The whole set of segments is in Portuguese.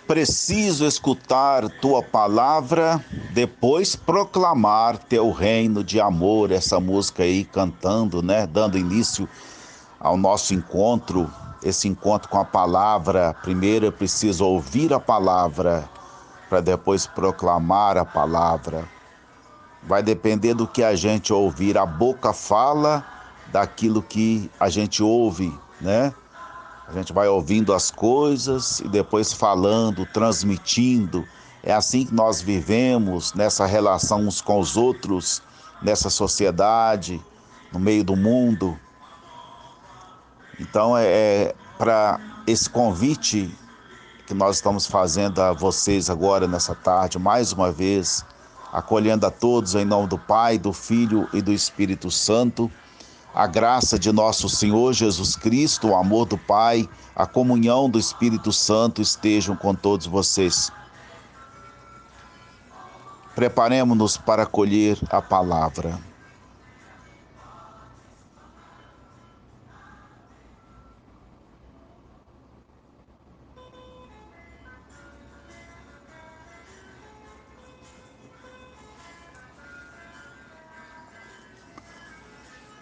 Preciso escutar tua palavra, depois proclamar teu reino de amor. Essa música aí cantando, né? Dando início ao nosso encontro, esse encontro com a palavra. Primeiro eu preciso ouvir a palavra, para depois proclamar a palavra. Vai depender do que a gente ouvir. A boca fala daquilo que a gente ouve, né? A gente vai ouvindo as coisas e depois falando, transmitindo. É assim que nós vivemos, nessa relação uns com os outros, nessa sociedade, no meio do mundo. Então é para esse convite que nós estamos fazendo a vocês agora nessa tarde, mais uma vez, acolhendo a todos em nome do Pai, do Filho e do Espírito Santo. A graça de nosso Senhor Jesus Cristo, o amor do Pai, a comunhão do Espírito Santo estejam com todos vocês. Preparemos-nos para acolher a palavra.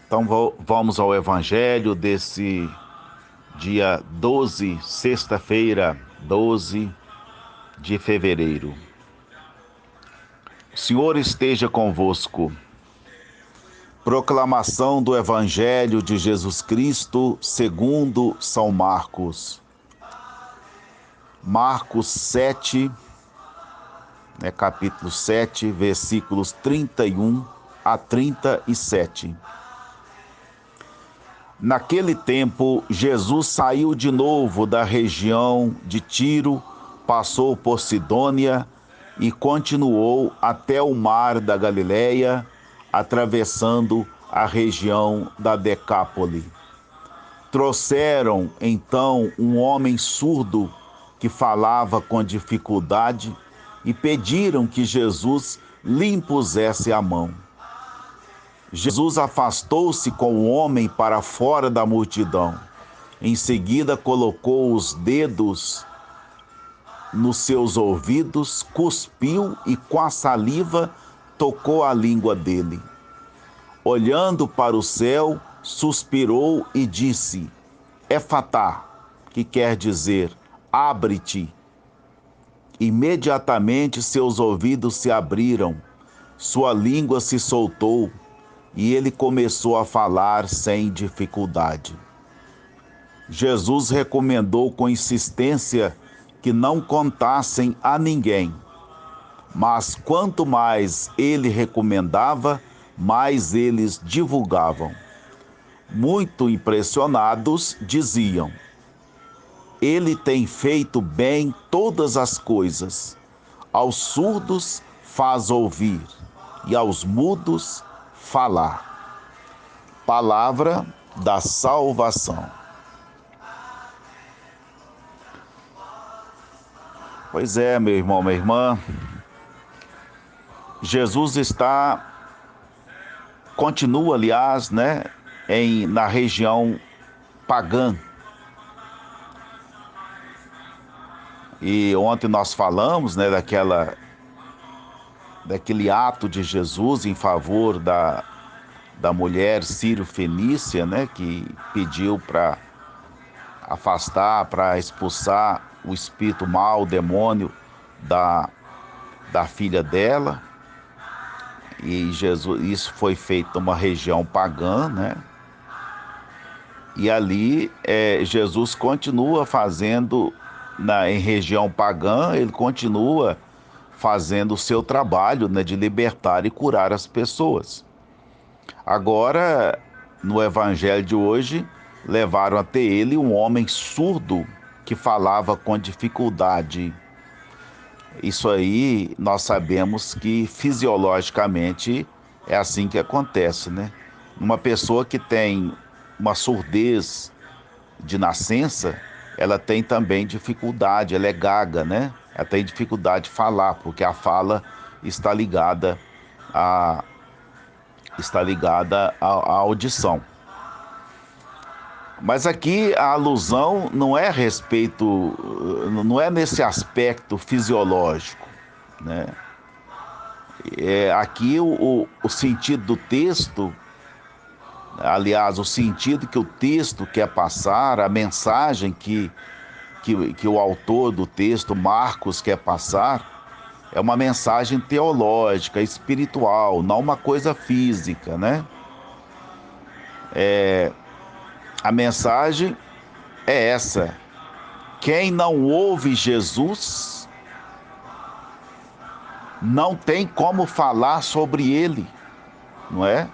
Então vamos ao Evangelho desse dia 12, sexta-feira, 12 de fevereiro. O Senhor esteja convosco. Proclamação do Evangelho de Jesus Cristo segundo São Marcos. Marcos 7, capítulo 7, versículos 31 a 37. Naquele tempo, Jesus saiu de novo da região de Tiro, passou por Sidônia e continuou até o mar da Galileia, atravessando a região da Decápole. Trouxeram então um homem surdo que falava com dificuldade e pediram que Jesus lhe impusesse a mão. Jesus afastou-se com o homem para fora da multidão. Em seguida colocou os dedos nos seus ouvidos, cuspiu e com a saliva tocou a língua dele. Olhando para o céu, suspirou e disse: Efatá, que quer dizer, abre-te. Imediatamente seus ouvidos se abriram, sua língua se soltou e ele começou a falar sem dificuldade. Jesus recomendou com insistência que não contassem a ninguém, mas quanto mais ele recomendava, mais eles divulgavam. Muito impressionados, diziam: Ele tem feito bem todas as coisas. Aos surdos faz ouvir e aos mudos falar. Palavra da salvação. Pois é, meu irmão, minha irmã, Jesus continua, aliás, na região pagã. E ontem nós falamos, daquele ato de Jesus em favor da mulher Sírio-Fenícia, que pediu para afastar, para expulsar o espírito mau, o demônio da filha dela. E isso foi feito numa região pagã, E ali Jesus continua fazendo, em região pagã, ele continua fazendo o seu trabalho, de libertar e curar as pessoas. Agora, no evangelho de hoje, levaram até ele um homem surdo que falava com dificuldade. Isso aí nós sabemos que fisiologicamente é assim que acontece, Uma pessoa que tem uma surdez de nascença, ela tem também dificuldade, ela é gaga, Ela tem dificuldade de falar, porque a fala está ligada à audição. Mas aqui a alusão não é a respeito, não é nesse aspecto fisiológico, né? Aqui o sentido do texto, aliás, o sentido que o texto quer passar, a mensagem que o autor do texto, Marcos, quer passar, é uma mensagem teológica, espiritual, não uma coisa física, né? A mensagem é essa: quem não ouve Jesus não tem como falar sobre ele, não é?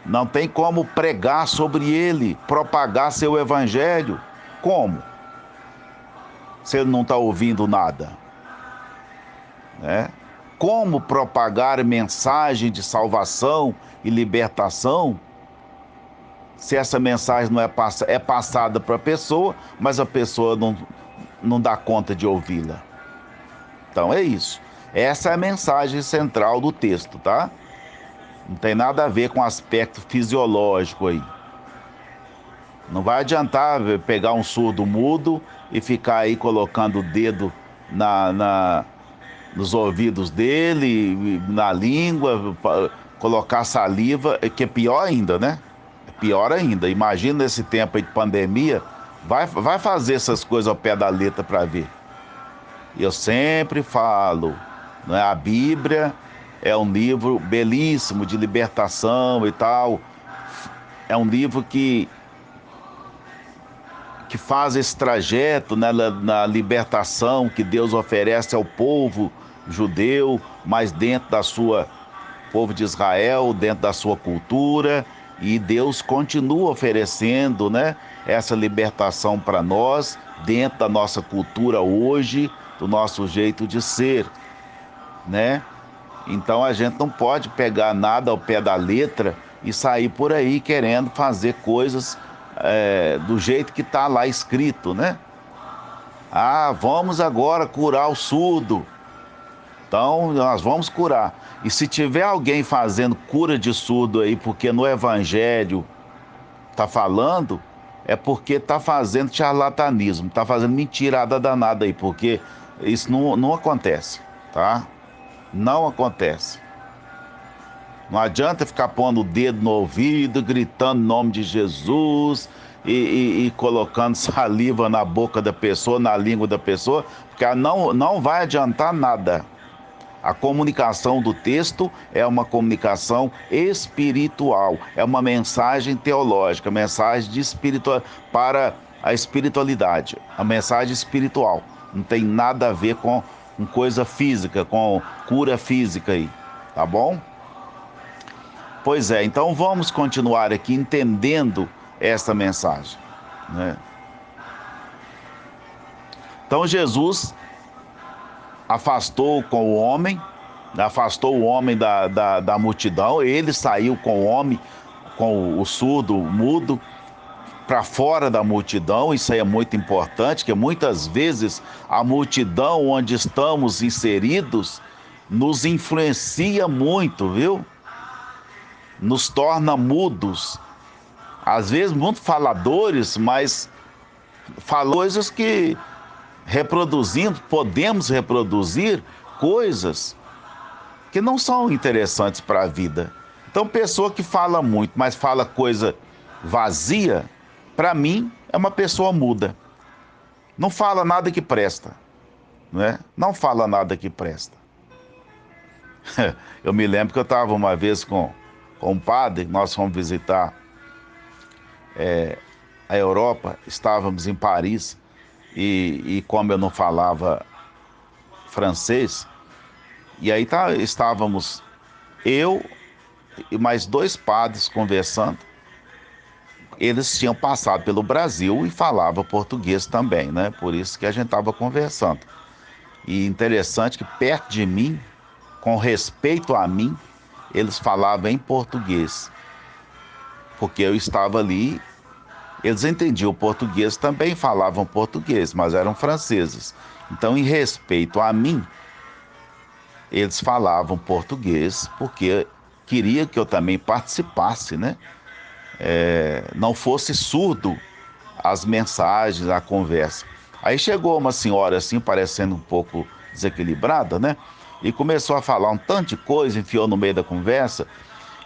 Não tem como pregar sobre ele, propagar seu evangelho. Como? Se ele não está ouvindo nada, né? Como propagar mensagem de salvação e libertação se essa mensagem não é passada para a pessoa, mas a pessoa não dá conta de ouvi-la? Então é isso. Essa é a mensagem central do texto, tá? Não tem nada a ver com o aspecto fisiológico aí. Não vai adiantar pegar um surdo mudo e ficar aí colocando o dedo nos ouvidos dele, na língua, colocar saliva, que é pior ainda, né? É pior ainda. Imagina nesse tempo aí de pandemia, vai fazer essas coisas ao pé da letra para ver. Eu sempre falo, não é? A Bíblia é um livro belíssimo de libertação e tal. É um livro que faz esse trajeto, né, na libertação que Deus oferece ao povo judeu, mas dentro da sua povo de Israel, dentro da sua cultura, e Deus continua oferecendo, né, essa libertação para nós, dentro da nossa cultura hoje, do nosso jeito de ser, né? Então a gente não pode pegar nada ao pé da letra e sair por aí querendo fazer coisas do jeito que está lá escrito, né? Ah, vamos agora curar o surdo. Então nós vamos curar. E se tiver alguém fazendo cura de surdo aí, porque no Evangelho está falando, é porque está fazendo charlatanismo, está fazendo mentirada danada aí, porque isso não acontece, tá? Não acontece. Não adianta ficar pondo o dedo no ouvido, gritando o nome de Jesus e colocando saliva na boca da pessoa, na língua da pessoa, porque não vai adiantar nada. A comunicação do texto é uma comunicação espiritual, é uma mensagem teológica, mensagem de para a espiritualidade, a mensagem espiritual. Não tem nada a ver com coisa física, com cura física aí, tá bom? Pois é, então vamos continuar aqui entendendo esta mensagem, né? Então Jesus afastou com o homem, afastou o homem da multidão, ele saiu com o homem, com o surdo, o mudo, para fora da multidão. Isso aí é muito importante, que muitas vezes a multidão onde estamos inseridos nos influencia muito, viu? Nos torna mudos, às vezes muito faladores, mas coisas que podemos reproduzir coisas que não são interessantes para a vida. Então, pessoa que fala muito, mas fala coisa vazia, para mim é uma pessoa muda. Não fala nada que presta, né? Não fala nada que presta. Eu me lembro que eu estava uma vez com um padre, nós fomos visitar a Europa, estávamos em Paris, e como eu não falava francês, e aí estávamos eu e mais dois padres conversando. Eles tinham passado pelo Brasil e falavam português também, né? Por isso que a gente estava conversando. E interessante que perto de mim, com respeito a mim, eles falavam em português, porque eu estava ali. Eles entendiam o português, também falavam português, mas eram franceses. Então, em respeito a mim, eles falavam português, porque queria que eu também participasse, né, não fosse surdo às mensagens, à conversa. Aí chegou uma senhora assim, parecendo um pouco desequilibrada, né? E começou a falar um tanto de coisa, enfiou no meio da conversa.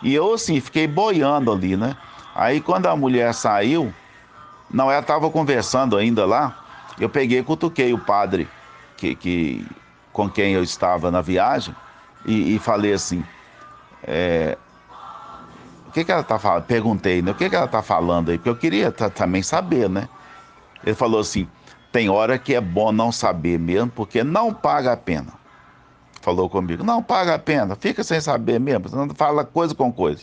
E eu, assim, fiquei boiando ali, né? Aí quando a mulher saiu, não, ela estava conversando ainda lá, eu peguei e cutuquei o padre com quem eu estava na viagem e falei assim, o que ela está falando? Perguntei, né? O que ela está falando aí? Porque eu queria também saber, né? Ele falou assim, tem hora que é bom não saber mesmo, porque não paga a pena. Falou comigo, não paga a pena, fica sem saber mesmo, não fala coisa com coisa.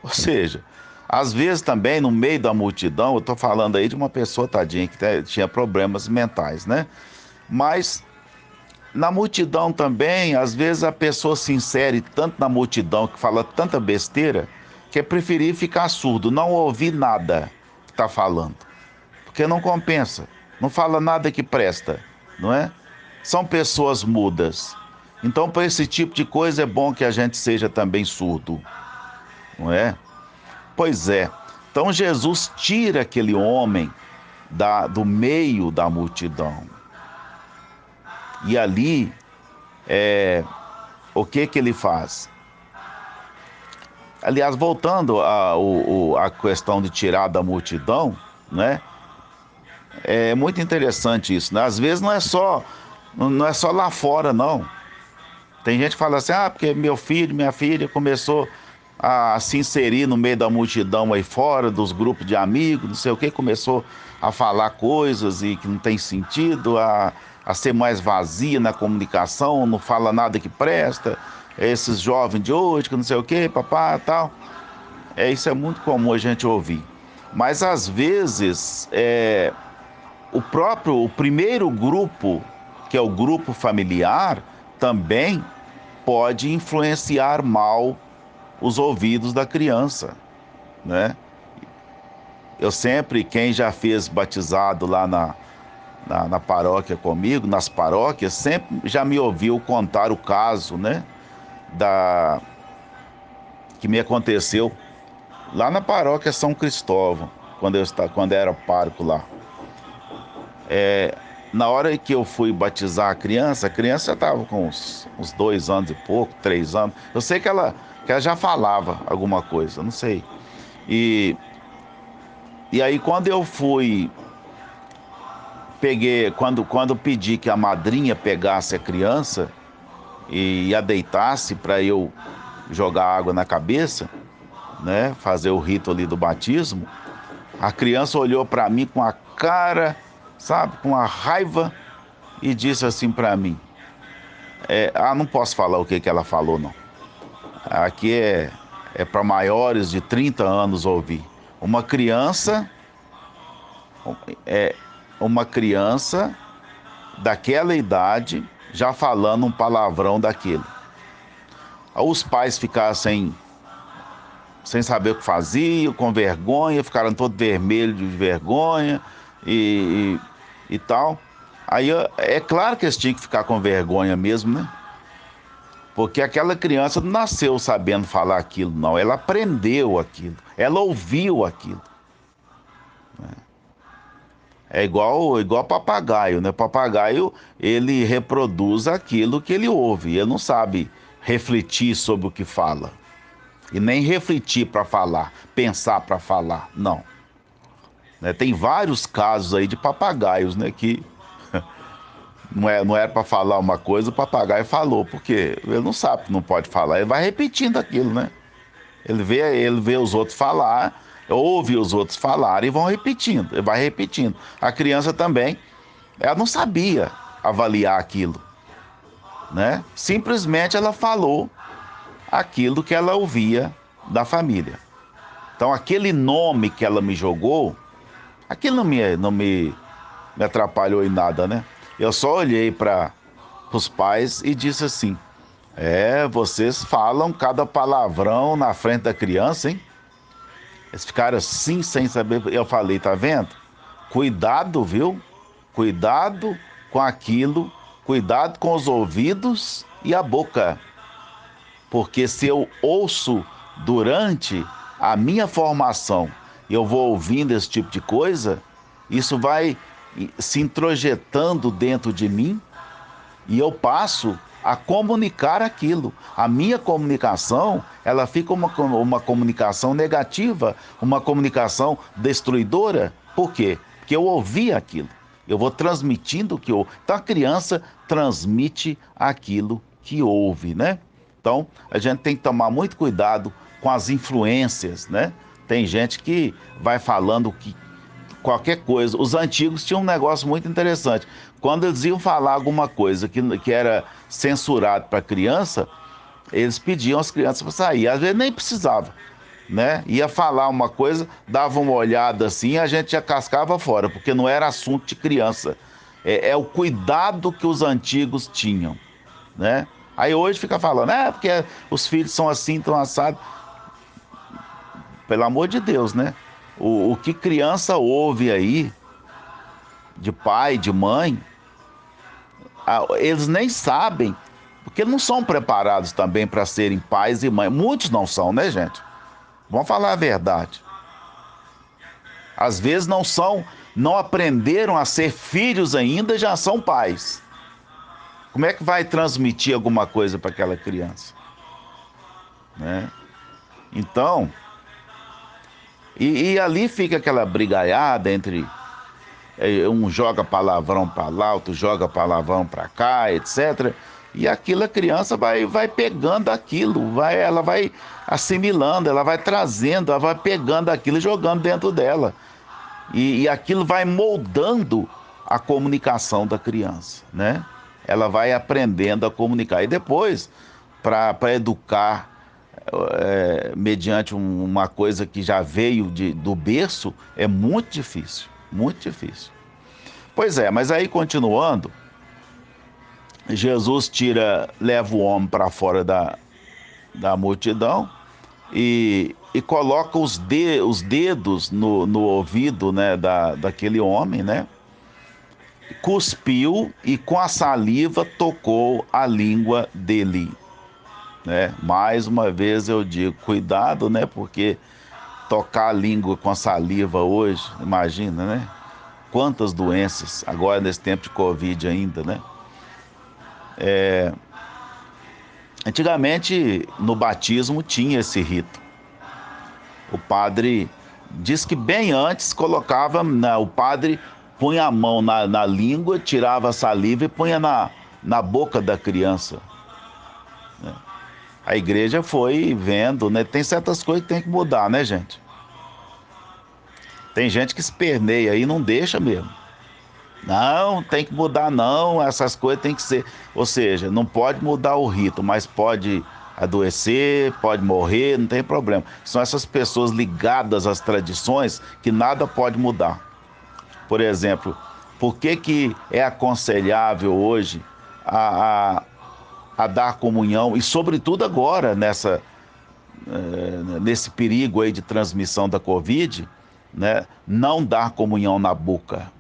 Ou seja, às vezes também no meio da multidão, eu estou falando aí de uma pessoa tadinha que tinha problemas mentais, né? Mas na multidão também, às vezes a pessoa se insere tanto na multidão, que fala tanta besteira, que é preferir ficar surdo, não ouvir nada que está falando. Porque não compensa, não fala nada que presta, não é? São pessoas mudas. Então, para esse tipo de coisa, é bom que a gente seja também surdo, não é? Pois é. Então, Jesus tira aquele homem do meio da multidão. E ali, o que ele faz? Aliás, voltando à questão de tirar da multidão, né? É muito interessante isso, né? Às vezes não é só lá fora, não. Tem gente que fala assim, porque meu filho, minha filha começou a se inserir no meio da multidão aí fora, dos grupos de amigos, não sei o que, começou a falar coisas e que não tem sentido, a ser mais vazia na comunicação, não fala nada que presta, esses jovens de hoje, que não sei o que, papá, tal. Isso é muito comum a gente ouvir. Mas às vezes, o primeiro grupo, que é o grupo familiar, também pode influenciar mal os ouvidos da criança, né? Eu sempre, quem já fez batizado lá na paróquia comigo, nas paróquias, sempre já me ouviu contar o caso, né? Que me aconteceu lá na paróquia São Cristóvão, quando eu era pároco lá. Na hora que eu fui batizar a criança já estava com uns 2 anos e pouco, 3 anos. Eu sei que ela já falava alguma coisa, não sei. E, e aí quando eu fui, quando pedi que a madrinha pegasse a criança e a deitasse para eu jogar água na cabeça, né, fazer o rito ali do batismo, a criança olhou para mim com a cara, sabe, com a raiva e disse assim para mim, não posso falar o que ela falou, não. Aqui é para maiores de 30 anos ouvir. Uma criança, é, uma criança daquela idade já falando um palavrão daquele. Os pais ficaram sem saber o que faziam, com vergonha, ficaram todos vermelhos de vergonha e tal. Aí é claro que eles tinham que ficar com vergonha mesmo, né? Porque aquela criança não nasceu sabendo falar aquilo, não. Ela aprendeu aquilo, ela ouviu aquilo. É igual papagaio, né? Papagaio, ele reproduz aquilo que ele ouve. Ele não sabe refletir sobre o que fala. E nem refletir para falar, pensar para falar, não. Né? Tem vários casos aí de papagaios, né? Que não era para falar uma coisa, o papagaio falou, porque ele não sabe que não pode falar, ele vai repetindo aquilo, né? Ele vê os outros falar, ouve os outros falar e vão repetindo, ele vai repetindo. A criança também, ela não sabia avaliar aquilo, né? Simplesmente ela falou aquilo que ela ouvia da família. Então aquele nome que ela me jogou, aquilo não me atrapalhou em nada, né? Eu só olhei para os pais e disse assim, vocês falam cada palavrão na frente da criança, hein? Eles ficaram assim, sem saber. Eu falei, tá vendo? Cuidado, viu? Cuidado com aquilo, cuidado com os ouvidos e a boca. Porque se eu ouço durante, a minha formação, eu vou ouvindo esse tipo de coisa, isso vai se introjetando dentro de mim e eu passo a comunicar aquilo. A minha comunicação, ela fica uma comunicação negativa, uma comunicação destruidora. Por quê? Porque eu ouvi aquilo. Eu vou transmitindo o que ouve. Então a criança transmite aquilo que ouve, né? Então a gente tem que tomar muito cuidado com as influências, né? Tem gente que vai falando que qualquer coisa. Os antigos tinham um negócio muito interessante. Quando eles iam falar alguma coisa que era censurado para criança, eles pediam às crianças para sair. Às vezes nem precisava, né? Ia falar uma coisa, dava uma olhada assim, a gente já cascava fora, porque não era assunto de criança. É o cuidado que os antigos tinham, né? Aí hoje fica falando, porque os filhos são assim, estão assados. Pelo amor de Deus, né? O que criança ouve aí, de pai, de mãe, eles nem sabem, porque não são preparados também para serem pais e mães. Muitos não são, né, gente? Vamos falar a verdade. Às vezes não são, não aprenderam a ser filhos ainda, já são pais. Como é que vai transmitir alguma coisa para aquela criança? Né? Então, e ali fica aquela brigaiada entre um joga palavrão para lá, outro joga palavrão para cá, etc. E aquilo a criança vai pegando aquilo, ela vai assimilando, ela vai trazendo, ela vai pegando aquilo e jogando dentro dela. E aquilo vai moldando a comunicação da criança, né? Ela vai aprendendo a comunicar. E depois, para educar mediante uma coisa que já veio do berço, é muito difícil, muito difícil. Pois é, mas aí continuando, Jesus leva o homem para fora da multidão e coloca os dedos no ouvido, né, daquele homem, né? Cuspiu e com a saliva tocou a língua dele, né? Mais uma vez eu digo, cuidado, né? Porque tocar a língua com a saliva hoje, imagina, né? Quantas doenças, agora nesse tempo de Covid ainda, né? Antigamente, no batismo, tinha esse rito. O padre diz que bem antes colocava, o padre punha a mão na língua, tirava a saliva e punha na boca da criança. Né? A igreja foi vendo, né? Tem certas coisas que tem que mudar, né, gente? Tem gente que esperneia aí e não deixa mesmo. Não, tem que mudar não, essas coisas tem que ser... Ou seja, não pode mudar o rito, mas pode adoecer, pode morrer, não tem problema. São essas pessoas ligadas às tradições que nada pode mudar. Por exemplo, por que é aconselhável hoje a dar comunhão, e sobretudo agora, nesse perigo aí de transmissão da Covid, né, não dar comunhão na boca?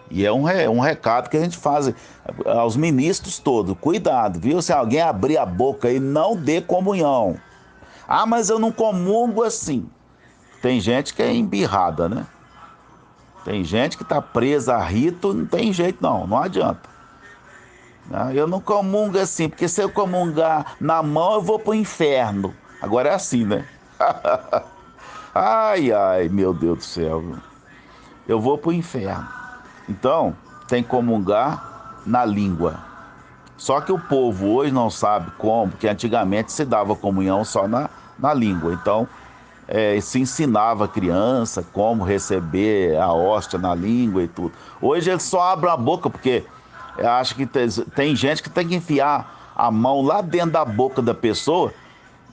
E é um recado que a gente faz aos ministros todos. Cuidado, viu? Se alguém abrir a boca aí, não dê comunhão. Ah, mas eu não comungo assim. Tem gente que é embirrada, né? Tem gente que está presa a rito, não tem jeito não, não adianta. Eu não comungo assim, porque se eu comungar na mão, eu vou pro inferno. Agora é assim, né? Ai, ai, meu Deus do céu. Eu vou pro inferno. Então, tem que comungar na língua. Só que o povo hoje não sabe como, porque antigamente se dava comunhão só na língua. Então, se ensinava a criança como receber a hóstia na língua e tudo. Hoje eles só abrem a boca, porque acho que tem gente que tem que enfiar a mão lá dentro da boca da pessoa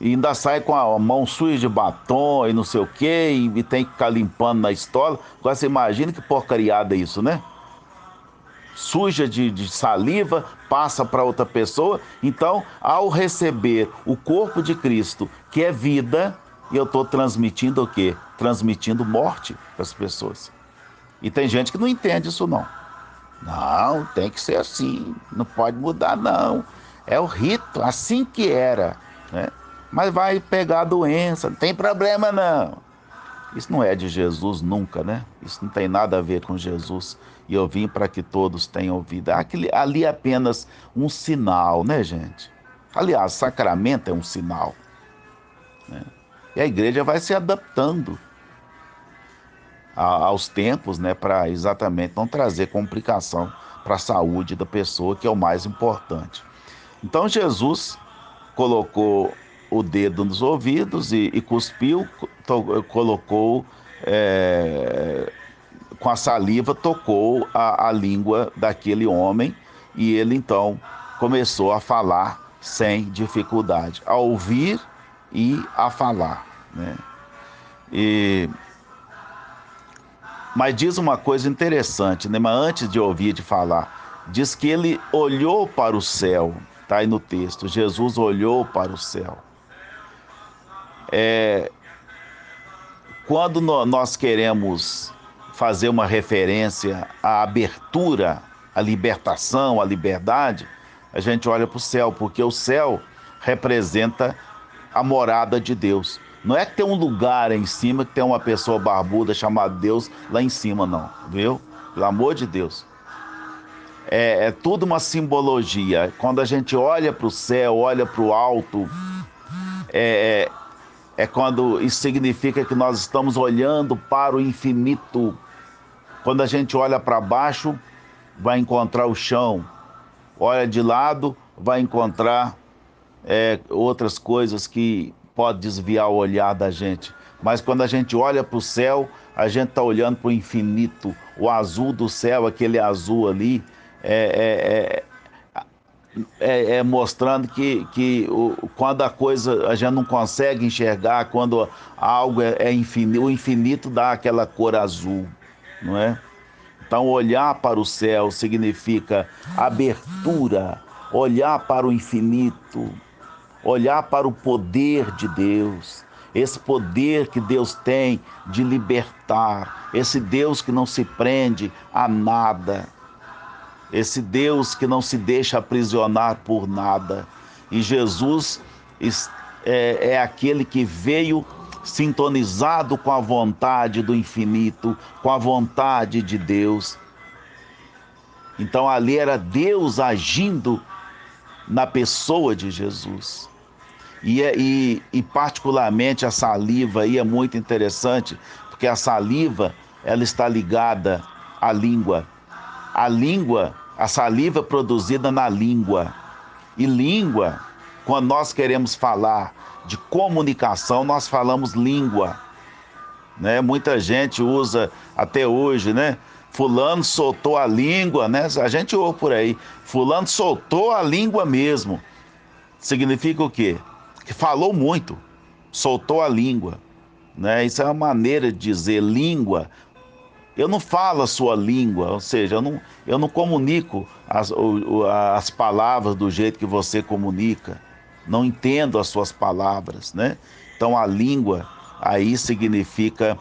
e ainda sai com a mão suja de batom e não sei o quê, e tem que ficar limpando na estola. Agora você imagina que porcariada é isso, né? Suja de saliva, passa para outra pessoa. Então, ao receber o corpo de Cristo, que é vida, eu estou transmitindo o quê? Transmitindo morte para as pessoas. E tem gente que não entende isso não. Não, tem que ser assim, não pode mudar não. É o rito, assim que era, né? mas vai pegar a doença, não tem problema não. Isso não é de Jesus nunca, né? Isso não tem nada a ver com Jesus. E eu vim para que todos tenham vida. Ali é apenas um sinal, né, gente? Aliás, sacramento é um sinal, né? E a igreja vai se adaptando aos tempos, né, para exatamente não trazer complicação para a saúde da pessoa, que é o mais importante. Então Jesus colocou o dedo nos ouvidos e cuspiu, colocou com a saliva, tocou a língua daquele homem e ele então começou a falar sem dificuldade, a ouvir e a falar, né? E Mas diz uma coisa interessante, né? Mas antes de ouvir de falar, diz que ele olhou para o céu, está aí no texto. Jesus olhou para o céu. Quando nós queremos fazer uma referência à abertura, à libertação, à liberdade, a gente olha para o céu, porque o céu representa a morada de Deus. Não é que tem um lugar em cima que tem uma pessoa barbuda chamada Deus lá em cima, não, viu? Pelo amor de Deus. É tudo uma simbologia. Quando a gente olha para o céu, olha para o alto, é quando isso significa que nós estamos olhando para o infinito. Quando a gente olha para baixo, vai encontrar o chão. Olha de lado, vai encontrar outras coisas que podem desviar o olhar da gente. Mas quando a gente olha para o céu, a gente está olhando para o infinito. O azul do céu, aquele azul ali, mostrando quando a coisa a gente não consegue enxergar, quando algo é infinito, o infinito dá aquela cor azul, não é? Então, olhar para o céu significa abertura, olhar para o infinito, olhar para o poder de Deus, esse poder que Deus tem de libertar, esse Deus que não se prende a nada, esse Deus que não se deixa aprisionar por nada. E Jesus é aquele que veio sintonizado com a vontade do infinito, com a vontade de Deus. Então ali era Deus agindo na pessoa de Jesus. E particularmente a saliva aí é muito interessante, porque a saliva ela está ligada à língua. A língua, a saliva é produzida na língua. E língua, quando nós queremos falar de comunicação, nós falamos língua, né? Muita gente usa até hoje, né? Fulano soltou a língua, né? A gente ouve por aí. Fulano soltou a língua mesmo. Significa o quê? Que falou muito, soltou a língua, né? Isso é uma maneira de dizer língua. Eu não falo a sua língua, ou seja, eu não comunico as palavras do jeito que você comunica. Não entendo as suas palavras, né? Então a língua aí significa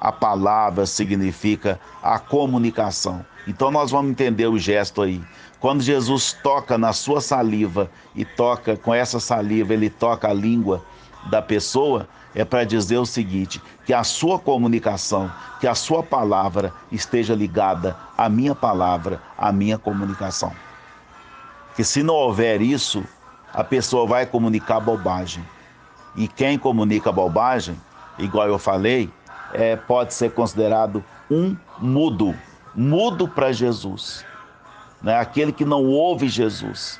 a palavra, significa a comunicação. Então nós vamos entender o gesto aí. Quando Jesus toca na sua saliva e toca com essa saliva, ele toca a língua da pessoa, é para dizer o seguinte, que a sua comunicação, que a sua palavra esteja ligada à minha palavra, à minha comunicação. Que se não houver isso, a pessoa vai comunicar bobagem. E quem comunica bobagem, igual eu falei, pode ser considerado um mudo. Mudo para Jesus, né? Aquele que não ouve Jesus,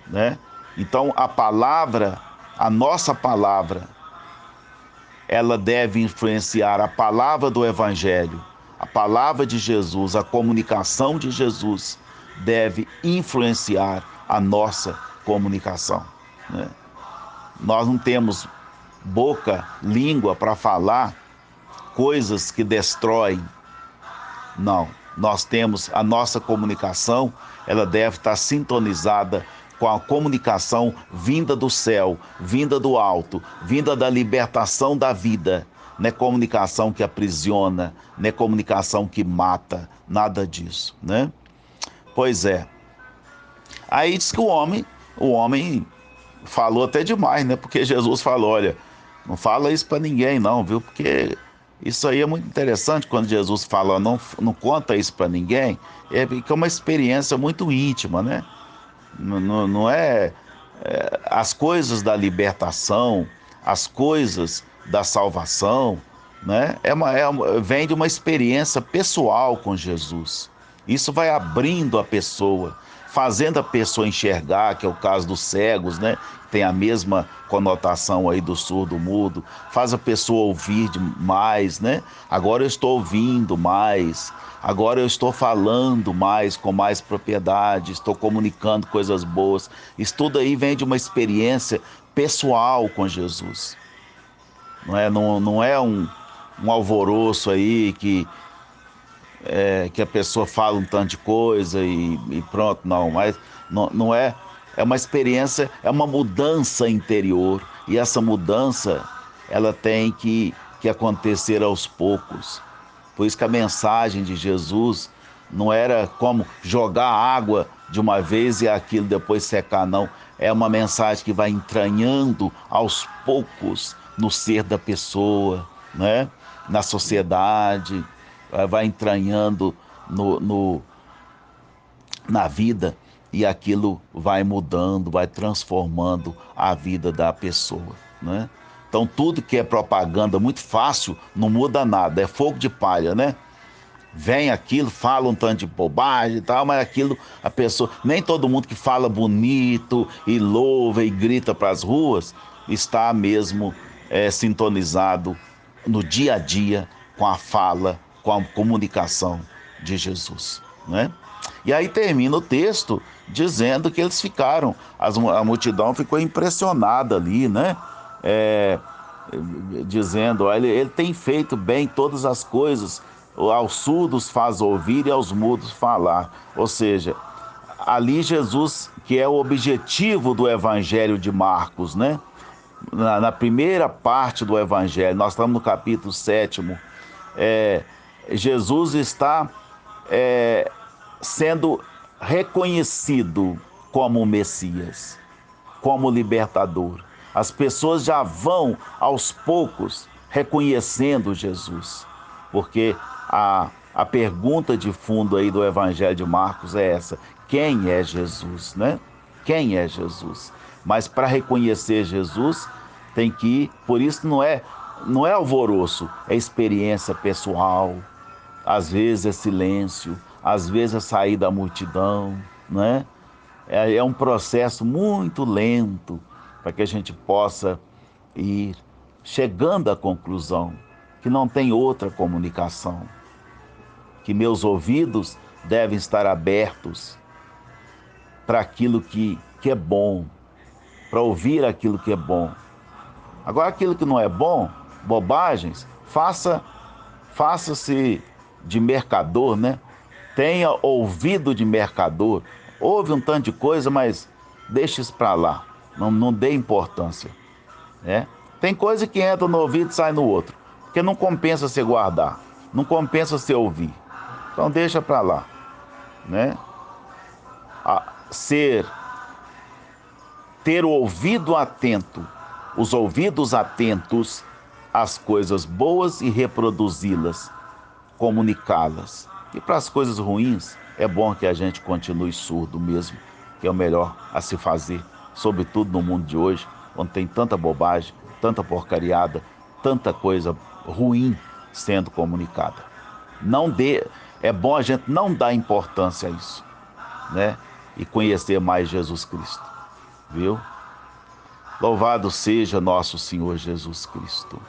né? Então a palavra, a nossa palavra, ela deve influenciar a palavra do Evangelho, a palavra de Jesus, a comunicação de Jesus deve influenciar a nossa comunicação, né? Nós não temos boca, língua para falar coisas que destroem. Não, nós temos a nossa comunicação, ela deve estar sintonizada com a comunicação vinda do céu, vinda do alto, vinda da libertação da vida. Não é comunicação que aprisiona, não é comunicação que mata, nada disso, né? Pois é. Aí diz que o homem falou até demais, né? Porque Jesus falou, olha, não fala isso para ninguém não, viu? Porque isso aí é muito interessante quando Jesus fala, não conta isso para ninguém, é porque é uma experiência muito íntima, né? Não é, as coisas da libertação, as coisas da salvação, né? Vem de uma experiência pessoal com Jesus. Isso vai abrindo a pessoa, fazendo a pessoa enxergar, que é o caso dos cegos, né? Tem a mesma conotação aí do surdo mudo, faz a pessoa ouvir mais, né? Agora eu estou ouvindo mais, agora eu estou falando mais, com mais propriedade, estou comunicando coisas boas. Isso tudo aí vem de uma experiência pessoal com Jesus. Não é um alvoroço aí que a pessoa fala um tanto de coisa e pronto, não. Mas não é. É uma experiência, é uma mudança interior. E essa mudança, ela tem que acontecer aos poucos. Por isso que a mensagem de Jesus não era como jogar água de uma vez e aquilo depois secar, não. É uma mensagem que vai entranhando aos poucos no ser da pessoa, né? Na sociedade, vai entranhando na vida e aquilo vai mudando, vai transformando a vida da pessoa, né? Então tudo que é propaganda muito fácil não muda nada, é fogo de palha, né? Vem aquilo, fala um tanto de bobagem e tal, mas aquilo, a pessoa, nem todo mundo que fala bonito e louva e grita para as ruas está mesmo sintonizado no dia a dia com a fala, com a comunicação de Jesus, né? E aí termina o texto dizendo que eles ficaram, a multidão ficou impressionada ali, né? É, dizendo, olha, ele tem feito bem todas as coisas, aos surdos faz ouvir e aos mudos falar. Ou seja, ali Jesus, que é o objetivo do Evangelho de Marcos, né? Na primeira parte do Evangelho, nós estamos no capítulo 7, é, Jesus está é, sendo reconhecido como o Messias, como libertador. As pessoas já vão aos poucos reconhecendo Jesus, porque a pergunta de fundo aí do Evangelho de Marcos é essa: quem é Jesus, né? Quem é Jesus? Mas para reconhecer Jesus tem que ir, por isso não é alvoroço, é experiência pessoal, às vezes é silêncio, às vezes é sair da multidão, né? É um processo muito lento para que a gente possa ir chegando à conclusão que não tem outra comunicação, que meus ouvidos devem estar abertos para aquilo que é bom, para ouvir aquilo que é bom. Agora, aquilo que não é bom, bobagens, faça-se de mercador, né? Tenha ouvido de mercador. Ouve um tanto de coisa, mas deixe isso para lá. Não dê importância, né? Tem coisa que entra no ouvido e sai no outro, porque não compensa você guardar, não compensa você ouvir. Então deixa para lá, né? Ser ter o ouvido atento, os ouvidos atentos às coisas boas e reproduzi-las, comunicá-las. E para as coisas ruins, é bom que a gente continue surdo mesmo, que é o melhor a se fazer, sobretudo no mundo de hoje, onde tem tanta bobagem, tanta porcariada, tanta coisa ruim sendo comunicada. Não dê, é bom a gente não dar importância a isso, né? E conhecer mais Jesus Cristo, viu? Louvado seja nosso Senhor Jesus Cristo.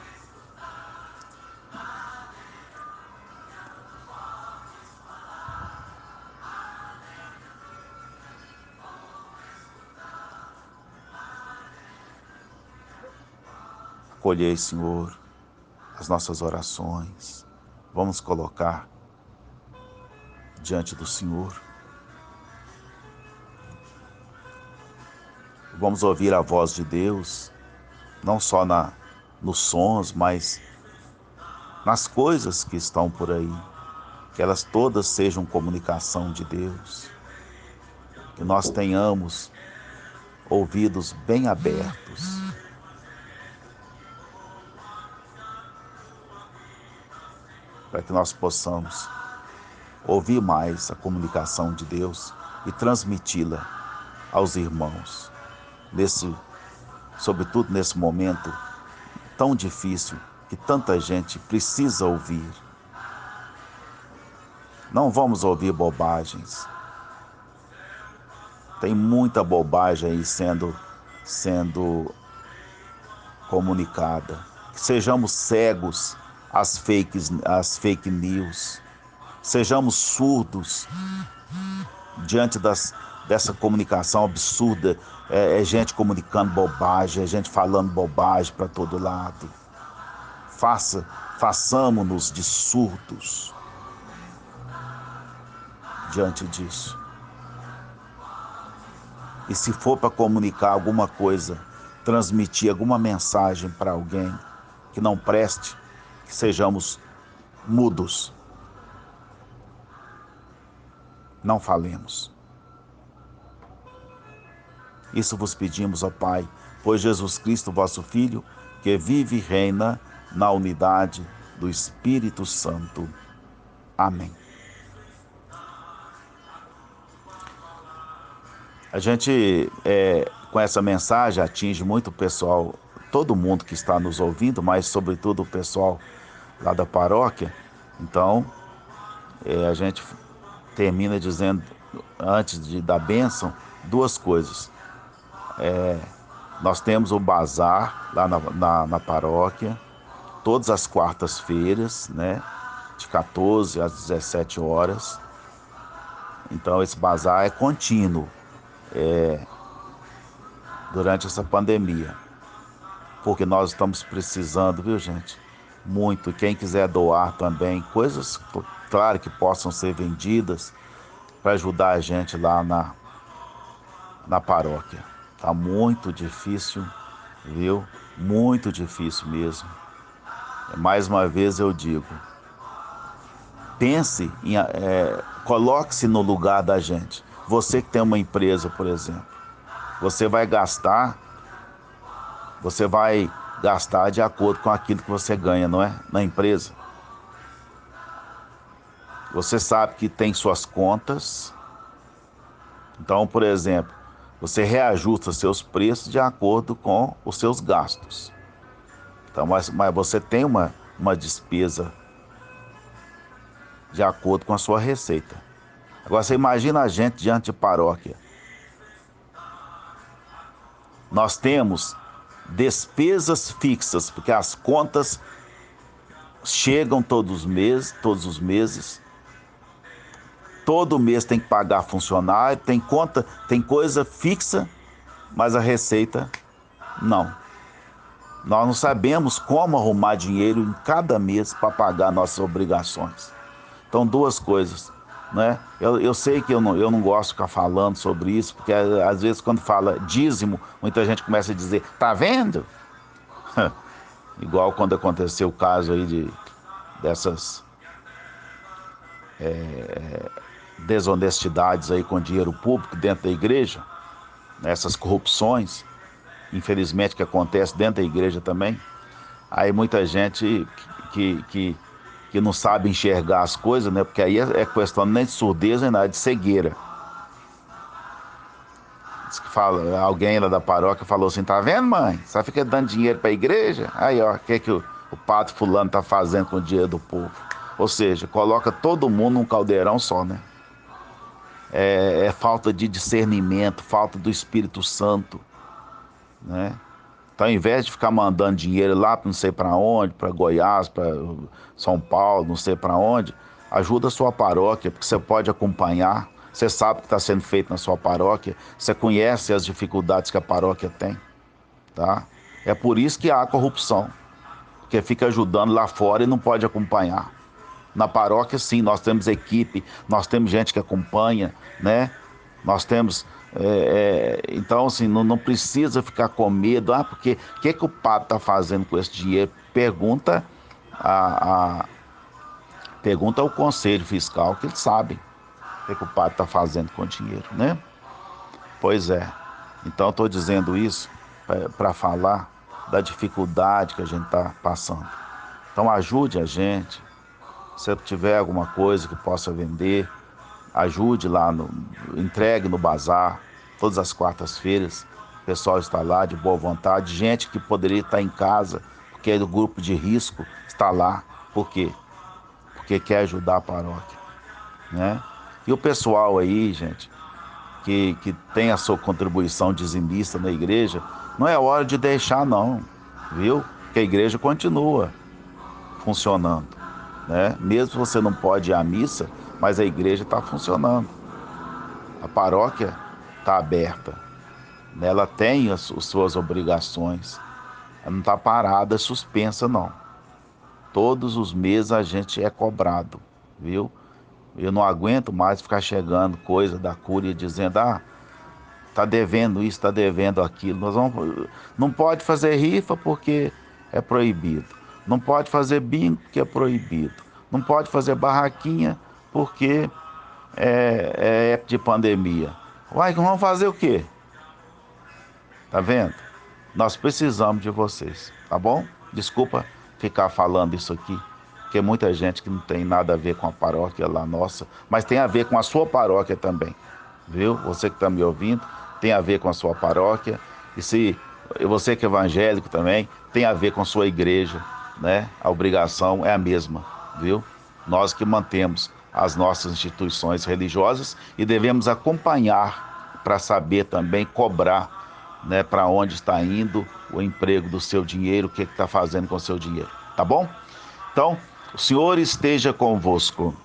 Acolhei, Senhor, as nossas orações. Vamos colocar diante do Senhor. Vamos ouvir a voz de Deus, não só nos sons, mas nas coisas que estão por aí. Que elas todas sejam comunicação de Deus. Que nós tenhamos ouvidos bem abertos, para que nós possamos ouvir mais a comunicação de Deus e transmiti-la aos irmãos, sobretudo nesse momento tão difícil que tanta gente precisa ouvir. Não vamos ouvir bobagens. Tem muita bobagem aí sendo comunicada. Que sejamos cegos às fake news. Sejamos surdos diante dessa comunicação absurda. É gente comunicando bobagem, é gente falando bobagem para todo lado. Façamos-nos de surdos diante disso. E se for para comunicar alguma coisa, transmitir alguma mensagem para alguém que não preste, que sejamos mudos. Não falemos. Isso vos pedimos, ó Pai, por Jesus Cristo, vosso Filho, que vive e reina na unidade do Espírito Santo. Amém. A gente, com essa mensagem, atinge muito o pessoal, todo mundo que está nos ouvindo, mas sobretudo o pessoal lá da paróquia. Então, a gente termina dizendo, antes da bênção, duas coisas. Nós temos o bazar lá na paróquia, todas as quartas-feiras, né, de 14 às 17 horas. Então, esse bazar é contínuo. Durante essa pandemia, porque nós estamos precisando, viu, gente? Muito. Quem quiser doar também, coisas, claro, que possam ser vendidas para ajudar a gente lá na paróquia. Tá muito difícil, viu? Muito difícil mesmo. Mais uma vez eu digo, pense, coloque-se no lugar da gente. Você que tem uma empresa, por exemplo, você vai gastar de acordo com aquilo que você ganha, não é? Na empresa. Você sabe que tem suas contas. Então, por exemplo, você reajusta seus preços de acordo com os seus gastos. Então, mas você tem uma despesa de acordo com a sua receita. Agora, você imagina a gente diante de paróquia. Nós temos despesas fixas, porque as contas chegam todos os meses. Todo mês tem que pagar funcionário, tem conta, tem coisa fixa, mas a receita não. Nós não sabemos como arrumar dinheiro em cada mês para pagar nossas obrigações. Então, duas coisas, né? Eu sei que eu não gosto de ficar falando sobre isso, porque às vezes quando fala dízimo, muita gente começa a dizer, tá vendo? Igual quando aconteceu o caso aí dessas desonestidades aí com dinheiro público dentro da igreja, essas corrupções, infelizmente, que acontece dentro da igreja também. Aí muita gente que não sabe enxergar as coisas, né? Porque aí é questão nem de surdez, nem nada, de cegueira. Diz que alguém lá da paróquia falou assim, tá vendo, mãe? Só fica dando dinheiro para a igreja? Aí, ó, o que o padre fulano tá fazendo com o dinheiro do povo? Ou seja, coloca todo mundo num caldeirão só, né? É falta de discernimento, falta do Espírito Santo, né? Então, ao invés de ficar mandando dinheiro lá para não sei para onde, para Goiás, para São Paulo, não sei para onde, ajuda a sua paróquia, porque você pode acompanhar, você sabe o que está sendo feito na sua paróquia, você conhece as dificuldades que a paróquia tem, tá? É por isso que há corrupção, porque fica ajudando lá fora e não pode acompanhar. Na paróquia, sim, nós temos equipe, nós temos gente que acompanha, né? Nós temos... então, assim, não precisa ficar com medo. Porque o que o padre está fazendo com esse dinheiro? Pergunta ao Conselho Fiscal, que eles sabem o que o padre está fazendo com o dinheiro, né? Pois é. Então, estou dizendo isso para falar da dificuldade que a gente está passando. Então, ajude a gente. Se tiver alguma coisa que possa vender, ajude lá, entregue no bazar, todas as quartas-feiras. O pessoal está lá de boa vontade. Gente que poderia estar em casa, porque é do grupo de risco, está lá. Por quê? Porque quer ajudar a paróquia, né? E o pessoal aí, gente, que tem a sua contribuição dizimista na igreja, não é hora de deixar não, viu? Que a igreja continua funcionando, né? Mesmo você não pode ir à missa, mas a igreja está funcionando. A paróquia está aberta, né? Ela tem as suas obrigações. Ela não está parada, suspensa não. Todos os meses a gente é cobrado, viu? Eu não aguento mais ficar chegando coisa da Cúria dizendo, tá devendo isso, tá devendo aquilo. Não pode fazer rifa porque é proibido. Não pode fazer bingo porque é proibido. Não pode fazer barraquinha porque é época de pandemia. Uai, vamos fazer o quê? Tá vendo? Nós precisamos de vocês, tá bom? Desculpa ficar falando isso aqui, porque é muita gente que não tem nada a ver com a paróquia lá nossa, mas tem a ver com a sua paróquia também, viu? Você que está me ouvindo, tem a ver com a sua paróquia, e se você que é evangélico também, tem a ver com a sua igreja, né? A obrigação é a mesma, viu? Nós que mantemos as nossas instituições religiosas e devemos acompanhar para saber também cobrar, né, para onde está indo o emprego do seu dinheiro, o que está fazendo com o seu dinheiro, tá bom? Então, o Senhor esteja convosco.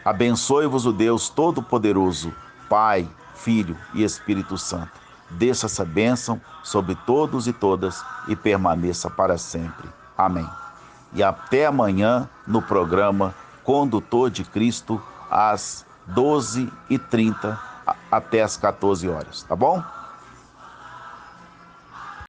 Abençoe-vos o Deus Todo-Poderoso, Pai, Filho e Espírito Santo. Desça essa bênção sobre todos e todas e permaneça para sempre. Amém. E até amanhã no programa Condutor de Cristo, às 12h30 até às 14 horas, tá bom?